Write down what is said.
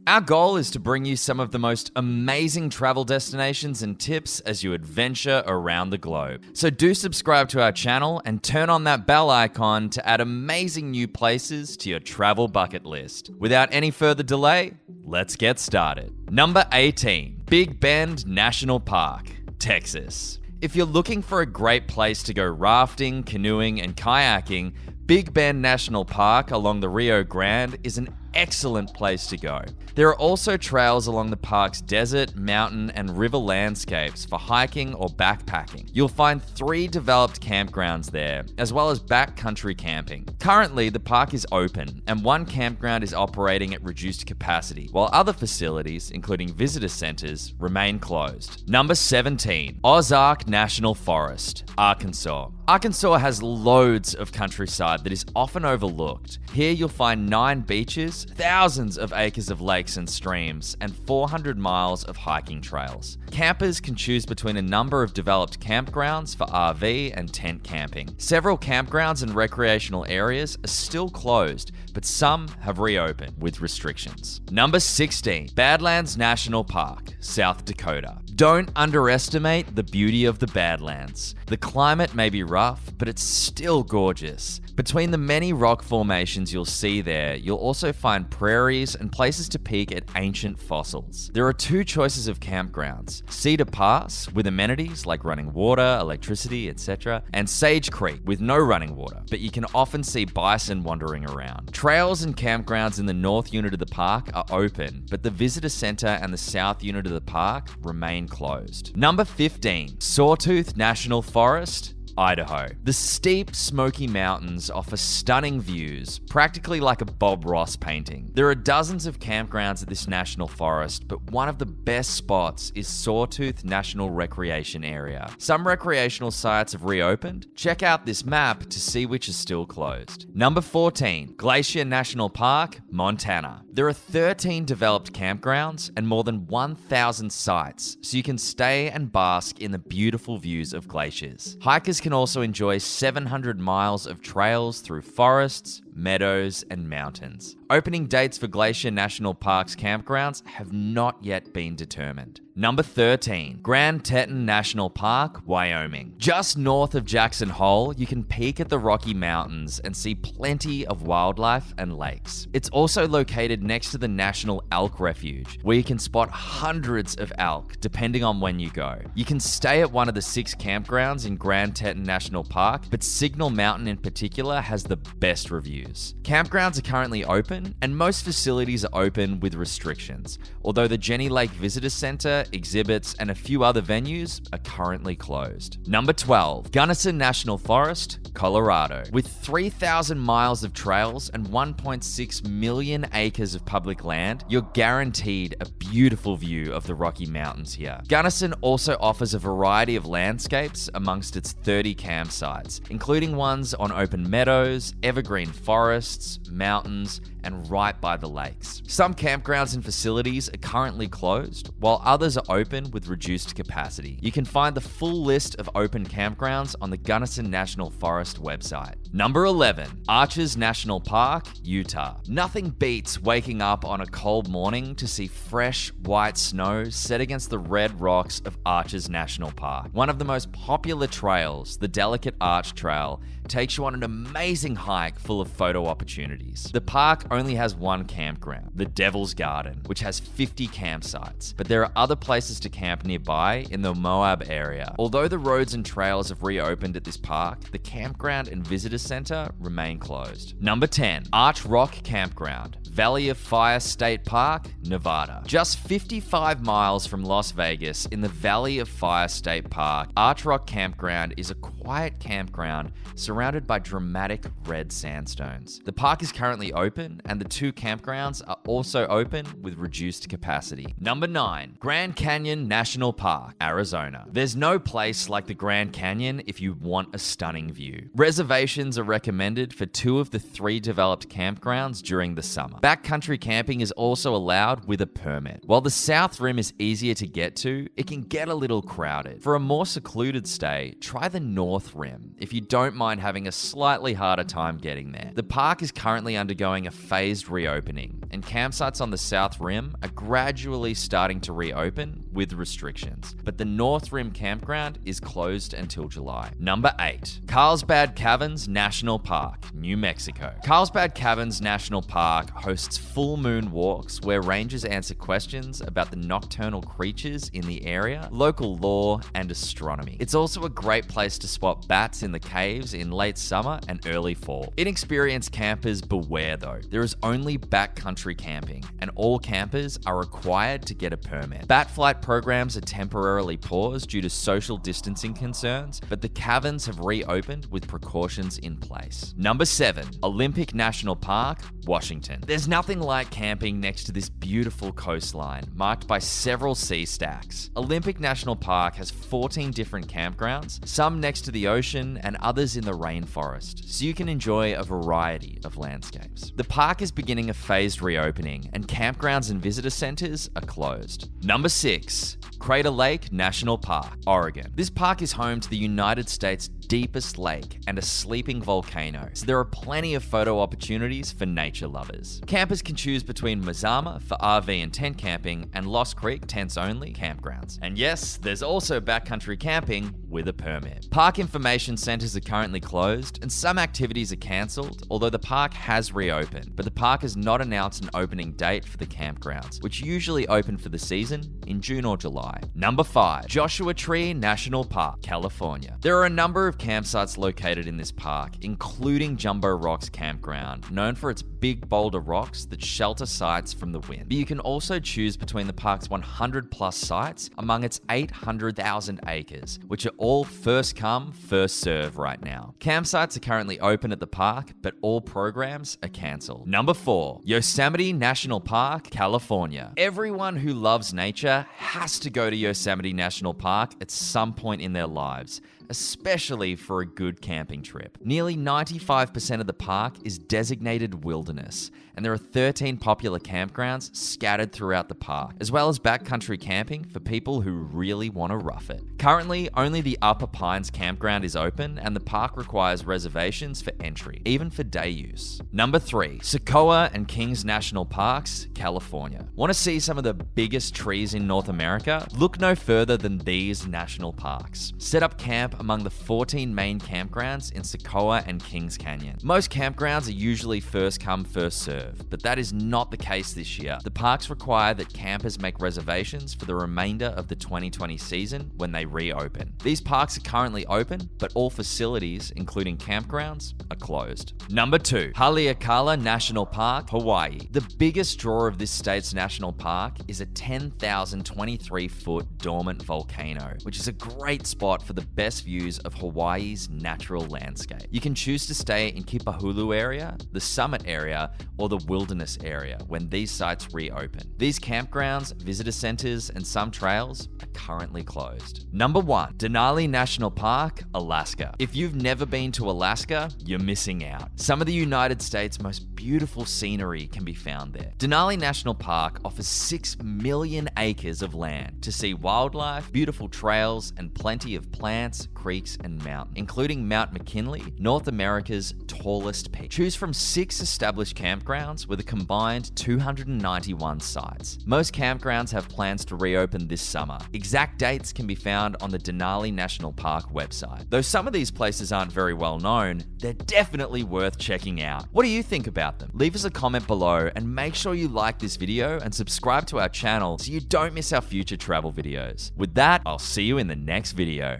Our goal is to bring you some of the most amazing travel destinations and tips as you adventure around the globe. So do subscribe to our channel and turn on that bell icon to add amazing new places to your travel bucket list. Without any further delay, let's get started. Number 18, Big Bend National Park, Texas. If you're looking for a great place to go rafting, canoeing, and kayaking, Big Bend National Park along the Rio Grande is an excellent place to go. There are also trails along the park's desert, mountain, and river landscapes for hiking or backpacking. You'll find 3 developed campgrounds there, as well as backcountry camping. Currently, the park is open, and one campground is operating at reduced capacity, while other facilities, including visitor centers, remain closed. Number 17, Ozark National Forest, Arkansas. Arkansas has loads of countryside that is often overlooked. Here you'll find 9 beaches, thousands of acres of lakes and streams, and 400 miles of hiking trails. Campers can choose between a number of developed campgrounds for RV and tent camping. Several campgrounds and recreational areas are still closed, but some have reopened with restrictions. Number 16, Badlands National Park, South Dakota. Don't underestimate the beauty of the Badlands. The climate may be rough, but it's still gorgeous. Between the many rock formations you'll see there, you'll also find prairies and places to peek at ancient fossils. There are 2 choices of campgrounds: Cedar Pass, with amenities like running water, electricity, etc., and Sage Creek, with no running water, but you can often see bison wandering around. Trails and campgrounds in the north unit of the park are open, but the visitor center and the south unit of the park remain closed. Number 15, Sawtooth National Forest, Idaho. The steep, smoky mountains offer stunning views, practically like a Bob Ross painting. There are dozens of campgrounds at this national forest, but one of the best spots is Sawtooth National Recreation Area. Some recreational sites have reopened. Check out this map to see which is still closed. Number 14, Glacier National Park, Montana. There are 13 developed campgrounds and more than 1,000 sites, so you can stay and bask in the beautiful views of glaciers. Hikers can also enjoy 700 miles of trails through forests, meadows, and mountains. Opening dates for Glacier National Park's campgrounds have not yet been determined. Number 13, Grand Teton National Park, Wyoming. Just north of Jackson Hole, you can peek at the Rocky Mountains and see plenty of wildlife and lakes. It's also located next to the National Elk Refuge, where you can spot hundreds of elk, depending on when you go. You can stay at one of the 6 campgrounds in Grand Teton National Park, but Signal Mountain in particular has the best reviews. Campgrounds are currently open, and most facilities are open with restrictions, although the Jenny Lake Visitor Center, exhibits, and a few other venues are currently closed. Number 12, Gunnison National Forest, Colorado. With 3,000 miles of trails and 1.6 million acres of public land, you're guaranteed a beautiful view of the Rocky Mountains here. Gunnison also offers a variety of landscapes amongst its 30 campsites, including ones on open meadows, evergreen forests, mountains, and right by the lakes. Some campgrounds and facilities are currently closed, while others are open with reduced capacity. You can find the full list of open campgrounds on the Gunnison National Forest website. Number 11, Arches National Park, Utah. Nothing beats waking up on a cold morning to see fresh, white snow set against the red rocks of Arches National Park. One of the most popular trails, the Delicate Arch Trail, takes you on an amazing hike full of photo opportunities. The park only has one campground, the Devil's Garden, which has 50 campsites, but there are other places to camp nearby in the Moab area. Although the roads and trails have reopened at this park, the campground and visitor center remain closed. Number 10, Arch Rock Campground, Valley of Fire State Park, Nevada. Just 55 miles from Las Vegas in the Valley of Fire State Park, Arch Rock Campground is a quiet campground surrounded by dramatic red sandstones. The park is currently open, and the 2 campgrounds are also open with reduced capacity. Number 9, Grand Canyon National Park, Arizona. There's no place like the Grand Canyon if you want a stunning view. Reservations are recommended for 2 of the 3 developed campgrounds during the summer. Backcountry camping is also allowed with a permit. While the South Rim is easier to get to, it can get a little crowded. For a more secluded stay, try the North North Rim if you don't mind having a slightly harder time getting there. The park is currently undergoing a phased reopening, and campsites on the South Rim are gradually starting to reopen with restrictions, but the North Rim campground is closed until July. Number 8. Carlsbad Caverns National Park, New Mexico. Carlsbad Caverns National Park hosts full moon walks where rangers answer questions about the nocturnal creatures in the area, local lore, and astronomy. It's also a great place to spot bats in the caves in late summer and early fall. Inexperienced campers beware though. There is only backcountry camping, and all campers are required to get a permit. Bat flight programs are temporarily paused due to social distancing concerns, but the caverns have reopened with precautions in place. Number 7. Olympic National Park, Washington. There's nothing like camping next to this beautiful coastline, marked by several sea stacks. Olympic National Park has 14 different campgrounds, some next to the ocean and others in the rainforest, so you can enjoy a variety of landscapes. The park is beginning a phased reopening, and campgrounds and visitor centers are closed. Number 6. Crater Lake National Park, Oregon. This park is home to the United States' deepest lake and a sleeping volcano, so there are plenty of photo opportunities for nature lovers. Campers can choose between Mazama for RV and tent camping and Lost Creek tents only campgrounds. And yes, there's also backcountry camping with a permit. Park information centers are currently closed and some activities are cancelled, although the park has reopened, but the park has not announced an opening date for the campgrounds, which usually open for the season in June or July. Number 5. Joshua Tree National Park, California. There are a number of campsites located in this park, including Jumbo Rocks Campground, known for its big boulder rocks that shelter sites from the wind. But you can also choose between the park's 100 plus sites among its 800,000 acres, which are all first come, first serve right now. Campsites are currently open at the park, but all programs are cancelled. Number 4. Yosemite National Park, California. Everyone who loves nature has to go to Yosemite National Park at some point in their lives, especially for a good camping trip. Nearly 95% of the park is designated wilderness, and there are 13 popular campgrounds scattered throughout the park, as well as backcountry camping for people who really want to rough it. Currently, only the Upper Pines campground is open, and the park requires reservations for entry, even for day use. Number 3. Sequoia and Kings National Parks, California. Want to see some of the biggest trees in North America? Look no further than these national parks. Set up camp among the 14 main campgrounds in Sequoia and Kings Canyon. Most campgrounds are usually first come, first serve, but that is not the case this year. The parks require that campers make reservations for the remainder of the 2020 season when they reopen. These parks are currently open, but all facilities, including campgrounds, are closed. Number 2. Haleakala National Park, Hawaii. The biggest draw of this state's national park is a 10,023-foot dormant volcano, which is a great spot for the best views of Hawaii's natural landscape. You can choose to stay in Kipahulu area, the summit area, or the wilderness area when these sites reopen. These campgrounds, visitor centers, and some trails are currently closed. Number 1. Denali National Park, Alaska. If you've never been to Alaska, you're missing out. Some of the United States' most beautiful scenery can be found there. Denali National Park offers 6 million acres of land to see wildlife, beautiful trails, and plenty of plants, creeks, and mountains, including Mount McKinley, North America's tallest peak. Choose from 6 established campgrounds with a combined 291 sites. Most campgrounds have plans to reopen this summer. Exact dates can be found on the Denali National Park website. Though some of these places aren't very well known, they're definitely worth checking out. What do you think about them? Leave us a comment below and make sure you like this video and subscribe to our channel so you don't miss our future travel videos. With that, I'll see you in the next video.